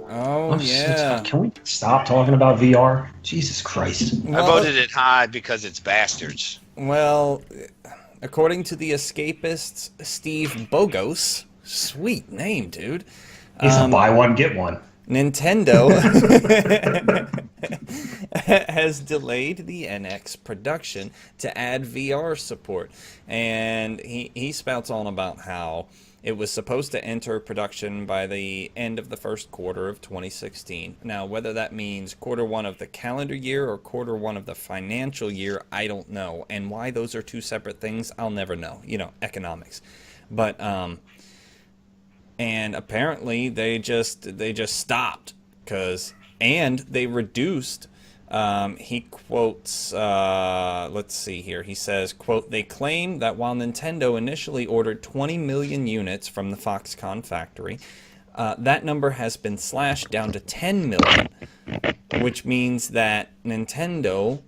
Oh, yeah. Can we stop talking about VR? Jesus Christ. I Well, voted it high because it's bastards. well, according to the escapists, Steve Bogos, sweet name, dude. He's a buy one, get one. Nintendo has delayed the NX production to add VR support. And he spouts on about how it was supposed to enter production by the end of the first quarter of 2016. Now, whether that means quarter one of the calendar year or quarter one of the financial year, I don't know. And why those are two separate things, I'll never know. You know, economics. But, and apparently they just stopped and they reduced. He quotes, let's see here. He says, quote, "They claim that while Nintendo initially ordered 20 million units from the Foxconn factory, that number has been slashed down to 10 million, which means that Nintendo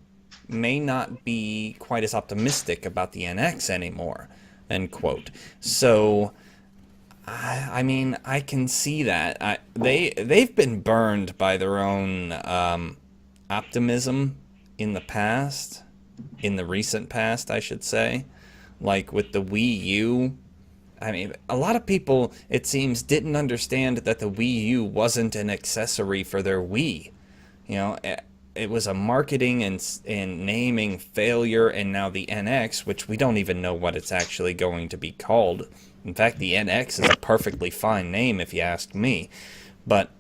may not be quite as optimistic about the NX anymore," end quote. So, I mean, I can see that. They've been burned by their own optimism in the past, in the recent past, I should say. Like with the Wii U. I mean, a lot of people, it seems, didn't understand that the Wii U wasn't an accessory for their Wii. You know, it was a marketing and naming failure, and now the NX, which we don't even know what it's actually going to be called. In fact, the NX is a perfectly fine name if you ask me. But,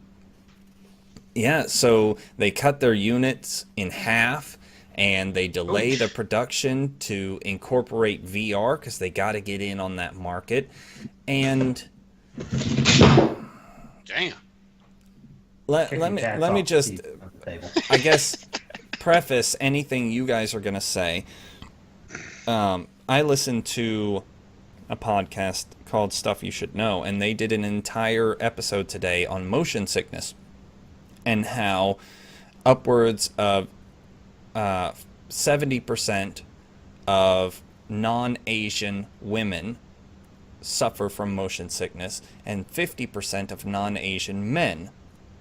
yeah, so they cut their units in half, and they delay the production to incorporate VR because they got to get in on that market. And Damn. let me just, I guess, preface anything you guys are going to say. I listened to a podcast called Stuff You Should Know, and they did an entire episode today on motion sickness and how upwards of 70% of non-Asian women suffer from motion sickness, and 50% of non-Asian men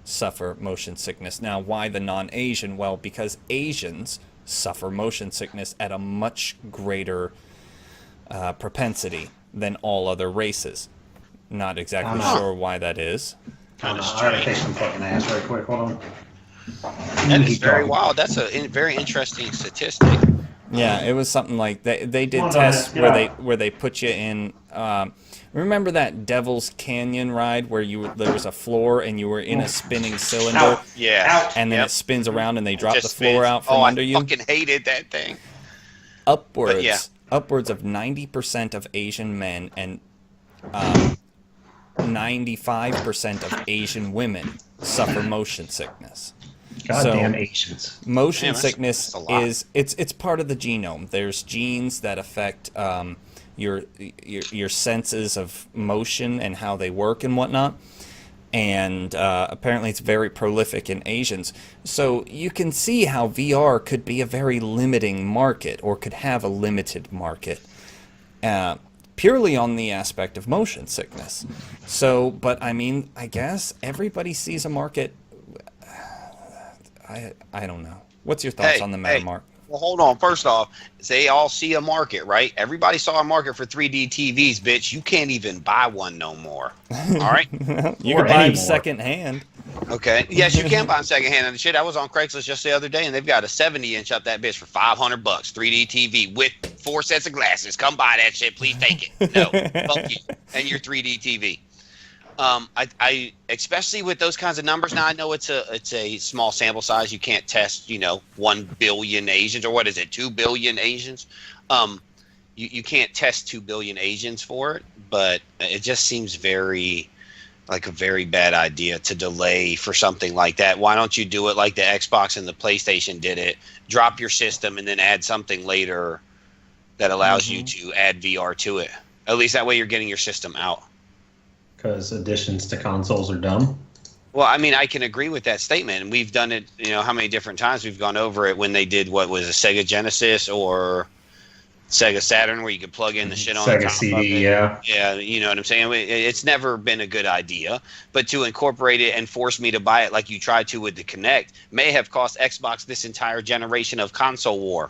suffer motion sickness. Now, why the non-Asian? Well, because Asians suffer motion sickness at a much greater propensity than all other races. Not exactly sure why that is. Kind of I gotta strange. take some fucking ass right quick. Hold on. That is very wild. That's a very interesting statistic. Yeah, it was something like they did Hold on, tests yeah. where they put you in. Remember that Devil's Canyon ride where there was a floor and you were in a spinning cylinder, Ow. Yeah. and then Yep. it spins around and they drop the Just floor spins. out from under you? I fucking hated that thing. Upwards, yeah. upwards of 90% of Asian men and 95% of Asian women suffer motion sickness. Goddamn Asians. Motion Damn, that's sickness a lot. is it's part of the genome. There's genes that affect your senses of motion and how they work and whatnot. And apparently it's very prolific in Asians. So you can see how VR could be a very limiting market, or could have a limited market, purely on the aspect of motion sickness. So, but I mean, I guess everybody sees a market. I don't know. What's your thoughts on the matter, Mark? Well, hold on. First off, they all see a market, right? Everybody saw a market for 3D TVs, bitch. You can't even buy one no more. All right? You Or can buy them anymore. second hand. Okay. Yes, you can buy them secondhand. And shit, I was on Craigslist just the other day, and they've got a 70-inch up that bitch for $500, 3D TV with 4 sets of glasses. Come buy that shit, please take it. No, fuck you and your 3D TV. I especially with those kinds of numbers. Now I know it's a small sample size. You can't test 1 billion Asians, or what is it, 2 billion Asians. You can't test 2 billion Asians for it, but it just seems like a very bad idea to delay for something like that. Why don't you do it like the Xbox and the PlayStation did it? Drop your system and then add something later that allows you to add VR to it. At least that way you're getting your system out. Because additions to consoles are dumb. Well, I mean, I can agree with that statement, and we've done it. How many different times we've gone over it when they did what was a Sega Genesis, or Sega Saturn, where you could plug in the shit on Sega the top CD, of it. yeah. Yeah, you know what I'm saying? It's never been a good idea. But to incorporate it and force me to buy it like you tried to with the Kinect may have cost Xbox this entire generation of console war.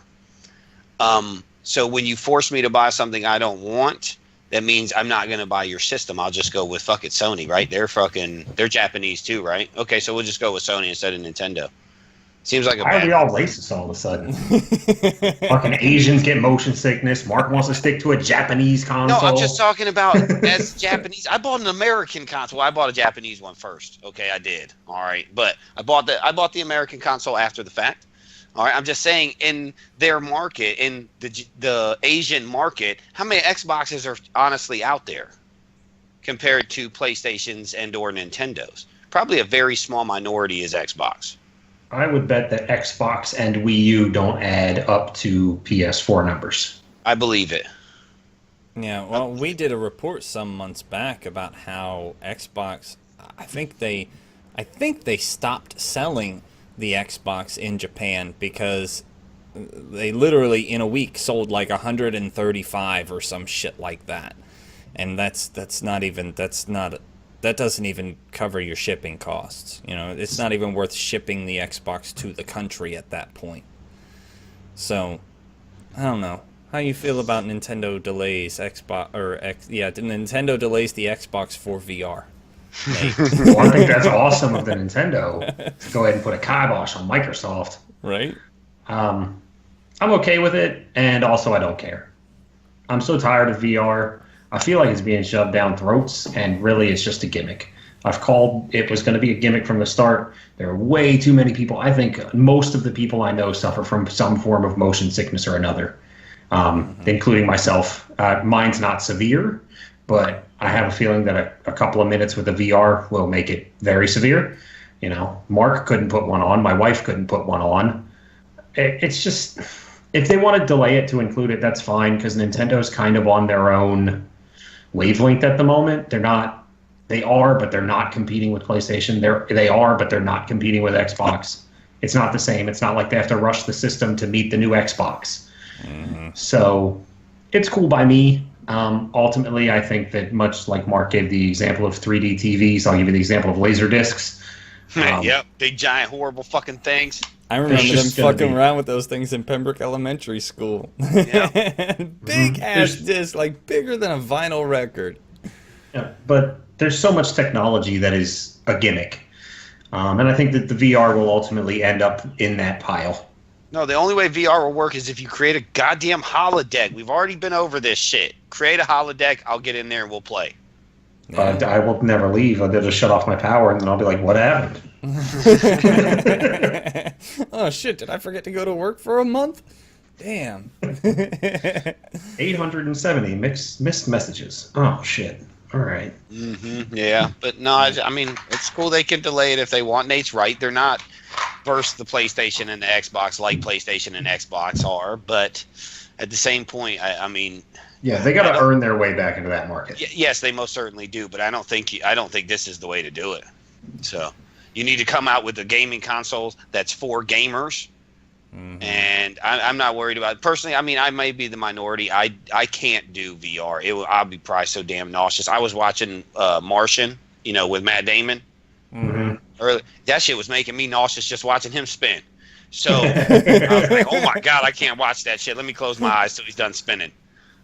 So when you force me to buy something I don't want, that means I'm not going to buy your system. I'll just go with fuck it, Sony, right? They're Japanese too, right? Okay, so we'll just go with Sony instead of Nintendo. Seems like a Why are bad. we all racist all of a sudden? Fucking Asians get motion sickness. Mark wants to stick to a Japanese console. No, I'm just talking about as Japanese. I bought an American console. I bought a Japanese one first. Okay, I did. All right, but I bought the American console after the fact. All right, I'm just saying in their market, in the Asian market, how many Xboxes are honestly out there compared to PlayStations and or Nintendos? Probably a very small minority is Xbox. I would bet that Xbox and Wii U don't add up to PS4 numbers. I believe it. Yeah, well, we did a report some months back about how Xbox, I think they stopped selling the Xbox in Japan because they literally in a week sold like 135 or some shit like that. And that doesn't even cover your shipping costs. You know, it's not even worth shipping the Xbox to the country at that point. So, I don't know. How you feel about Nintendo delays Nintendo delays the Xbox for VR? Well, I think that's awesome of the Nintendo to go ahead and put a kibosh on Microsoft. Right? I'm okay with it, and also I don't care. I'm so tired of VR. I feel like it's being shoved down throats, and really it's just a gimmick. I've called it was going to be a gimmick from the start. There are way too many people. I think most of the people I know suffer from some form of motion sickness or another, including myself. Mine's not severe, but I have a feeling that a couple of minutes with a VR will make it very severe. You know, Mark couldn't put one on. My wife couldn't put one on. It's just, if they want to delay it to include it, that's fine, because Nintendo's kind of on their own wavelength at the moment. They are, but they're not competing with PlayStation. They are, but they're not competing with Xbox. It's not the same. It's not like they have to rush the system to meet the new Xbox. Mm-hmm. So it's cool by me. Ultimately, I think that much like Mark gave the example of 3D TVs, I'll give you the example of laser discs. Yep, big giant horrible fucking things. I remember them fucking around with those things in Pembroke Elementary School. Yeah. Big ass disc, like bigger than a vinyl record. Yeah, but there's so much technology that is a gimmick. And I think that the VR will ultimately end up in that pile. No, the only way VR will work is if you create a goddamn holodeck. We've already been over this shit. Create a holodeck, I'll get in there and we'll play. Yeah. I will never leave. I'll just shut off my power, and then I'll be like, what happened? Oh, shit, did I forget to go to work for a month? Damn. 870 missed messages. Oh, shit. All right. Mm-hmm, yeah, but no, I mean, it's cool they can delay it if they want. Nate's right. They're not versus the PlayStation and the Xbox like PlayStation and Xbox are, but at the same point, I mean... Yeah, they got to earn their way back into that market. Yes, they most certainly do, but I don't think this is the way to do it. So you need to come out with the gaming consoles that's for gamers, and I'm not worried about it. Personally, I mean, I may be the minority. I can't do VR. I'll be probably so damn nauseous. I was watching Martian, with Matt Damon. Early, that shit was making me nauseous just watching him spin. So I was like, oh my God, I can't watch that shit. Let me close my eyes till he's done spinning.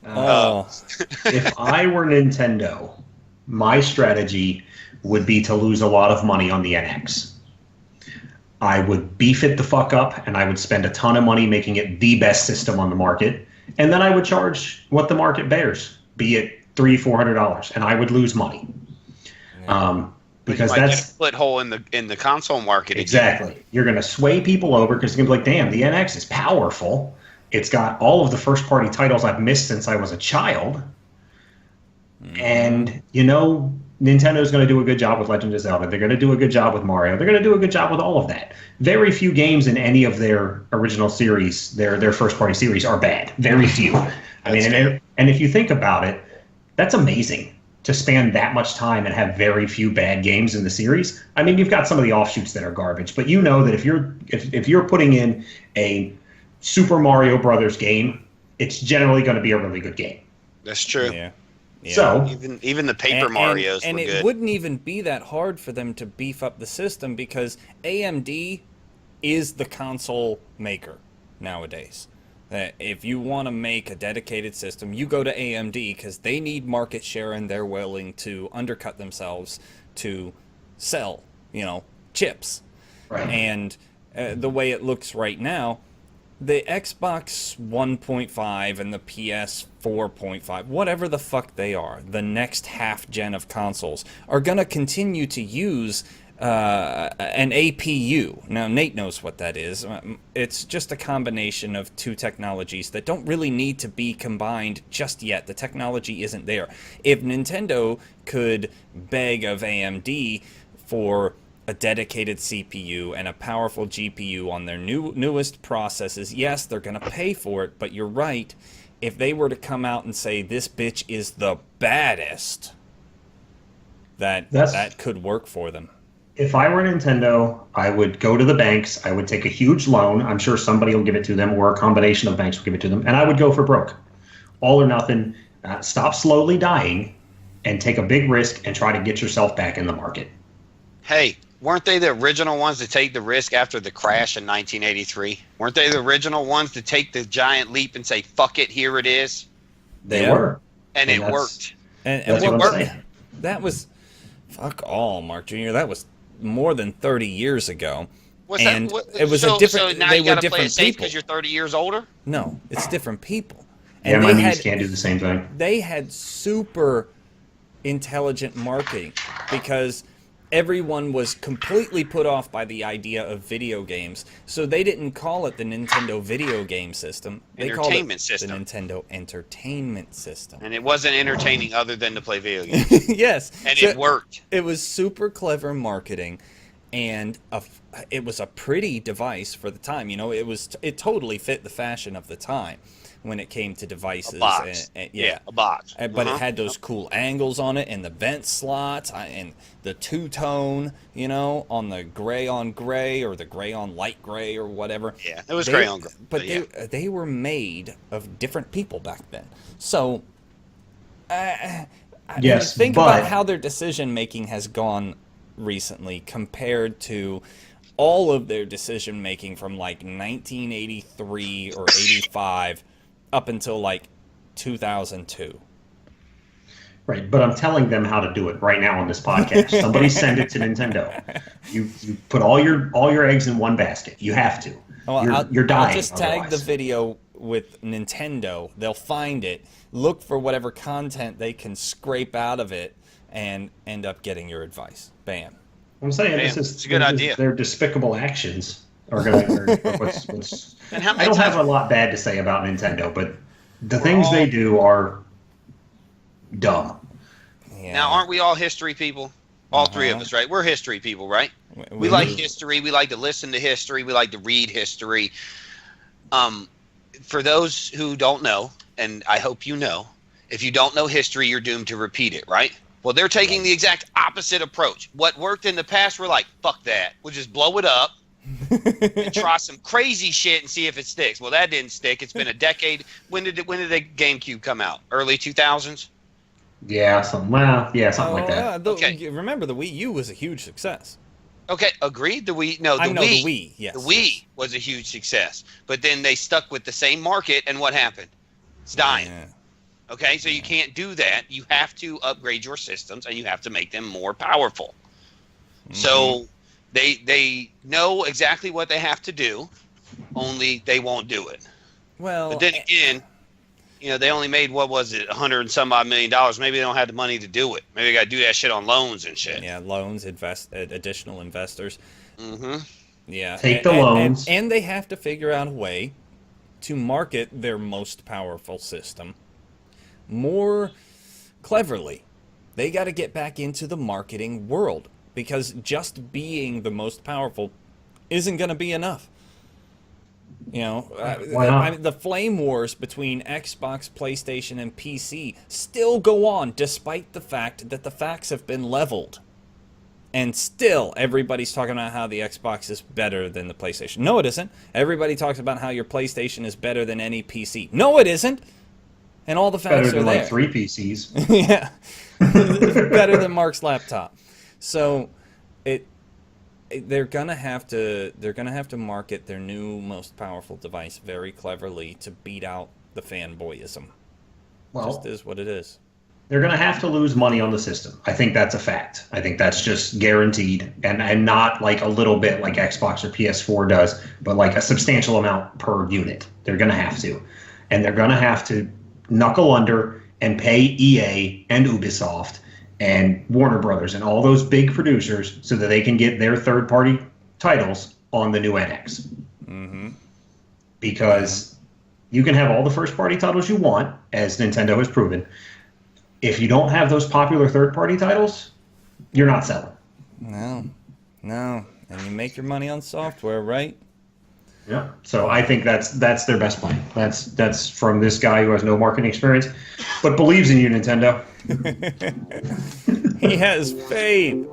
If I were Nintendo, my strategy would be to lose a lot of money on the NX. I would beef it the fuck up, and I would spend a ton of money making it the best system on the market, and then I would charge what the market bears, be it $300-$400, and I would lose money. Because that's a foothold in the console market. Exactly. Again. You're going to sway people over because you're going to be like, damn, the NX is powerful. It's got all of the first-party titles I've missed since I was a child. And, Nintendo's going to do a good job with Legend of Zelda. They're going to do a good job with Mario. They're going to do a good job with all of that. Very few games in any of their original series, their first-party series, are bad. Very few. And if you think about it, that's amazing to span that much time and have very few bad games in the series. I mean, you've got some of the offshoots that are garbage, but that if you're putting in a Super Mario Brothers game, it's generally going to be a really good game. That's true. Yeah. Yeah. So Even the Paper Marios and were it good. wouldn't even be that hard for them to beef up the system because AMD is the console maker nowadays. If you want to make a dedicated system, you go to AMD because they need market share and they're willing to undercut themselves to sell, chips. right. And the way it looks right now, the Xbox 1.5 and the PS 4.5, whatever the fuck they are, the next half gen of consoles, are going to continue to use an APU. Now, Nate knows what that is. It's just a combination of two technologies that don't really need to be combined just yet. The technology isn't there. If Nintendo could beg of AMD for a dedicated CPU and a powerful GPU on their newest processes, yes, they're going to pay for it, but you're right. If they were to come out and say, this bitch is the baddest, that could work for them. If I were Nintendo, I would go to the banks. I would take a huge loan. I'm sure somebody will give it to them, or a combination of banks will give it to them, and I would go for broke. All or nothing. Stop slowly dying and take a big risk and try to get yourself back in the market. Hey, weren't they the original ones to take the risk after the crash in 1983? Weren't they the original ones to take the giant leap and say, fuck it, here it is? They were. And it worked. And That's what I'm worked, saying. that was, fuck all, Mark Jr., that was more than 30 years ago. It was a different, so now they you were gotta play it different safe people. because you're 30 years older? No, it's different people. Yeah, And my they niece had, can't do the same thing. they had super intelligent marketing because everyone was completely put off by the idea of video games. So they didn't call it the Nintendo Video Game System. They called Entertainment it system. the Nintendo Entertainment System. And it wasn't entertaining other than to play video games. Yes. And So it worked. It was super clever marketing, and it was a pretty device for the time. It totally fit the fashion of the time when it came to devices. A box. Yeah, a box. But it had those cool angles on it, and the vent slots, and the two-tone, on the gray on gray, or the gray on light gray, or whatever. Yeah, it was gray on gray. But they were made of different people back then. So, Yes, think but about how their decision-making has gone recently compared to all of their decision-making from, 1983 or 85 up until, 2002. right, but I'm telling them how to do it right now on this podcast. Somebody send it to Nintendo. You put all your eggs in one basket. You have to. Well, You're dying. I'll just tag the otherwise. video with Nintendo. They'll find it, look for whatever content they can scrape out of it, and end up getting your advice. Bam. I'm saying Man, this is it's a good idea. Their despicable actions are going to. What's And how I many don't times have a lot bad to say about Nintendo, but the things they do are dumb. Yeah. Now, aren't we all history people? All three of Uh-huh. us, right? We're history people, right? We like history. We like to listen to history. We like to read history. For those who don't know, and I hope you know, if you don't know history, you're doomed to repeat it, right? Well, they're taking the exact opposite approach. What worked in the past, we're like, fuck that. We'll just blow it up and try some crazy shit and see if it sticks. Well, that didn't stick. It's been a decade. When did the GameCube come out? Early 2000s? Yeah, something like that. Okay. Remember, the Wii U was a huge success. Okay, agreed. The Wii, no, the I know Wii. the Wii, yes. The Wii was a huge success, but then they stuck with the same market, and what happened? It's dying. Yeah. Okay, so you can't do that. You have to upgrade your systems, and you have to make them more powerful. So they know exactly what they have to do, only they won't do it. Well, But then again, they only made, what was it, $100 and some odd million. Maybe they don't have the money to do it. Maybe they got to do that shit on loans and shit. yeah, loans, additional investors. Mm-hmm. Yeah, Take the loans. and they have to figure out a way to market their most powerful system more cleverly. They got to get back into the marketing world because just being the most powerful isn't going to be enough. Why not? I mean, the flame wars between Xbox, PlayStation, and PC still go on despite the fact that the facts have been leveled. And still, everybody's talking about how the Xbox is better than the PlayStation. No, it isn't. Everybody talks about how your PlayStation is better than any PC. No, it isn't. And all the facts Better than are there. like 3 PCs. Yeah. Better than Mark's laptop. So they're gonna have to market their new most powerful device very cleverly to beat out the fanboyism. Well, Just is what it is. they're going to have to lose money on the system. I think that's a fact. I think that's just guaranteed, and not like a little bit like Xbox or PS4 does, but like a substantial amount per unit. They're going to have to. And they're going to have to knuckle under and pay EA and Ubisoft and Warner Brothers and all those big producers so that they can get their third-party titles on the new NX. Mm-hmm. Because you can have all the first-party titles you want, as Nintendo has proven. If you don't have those popular third-party titles, you're not selling. No. And you make your money on software, right? Yeah. So I think that's their best plan. That's from this guy who has no marketing experience, but believes in you, Nintendo. He has faith.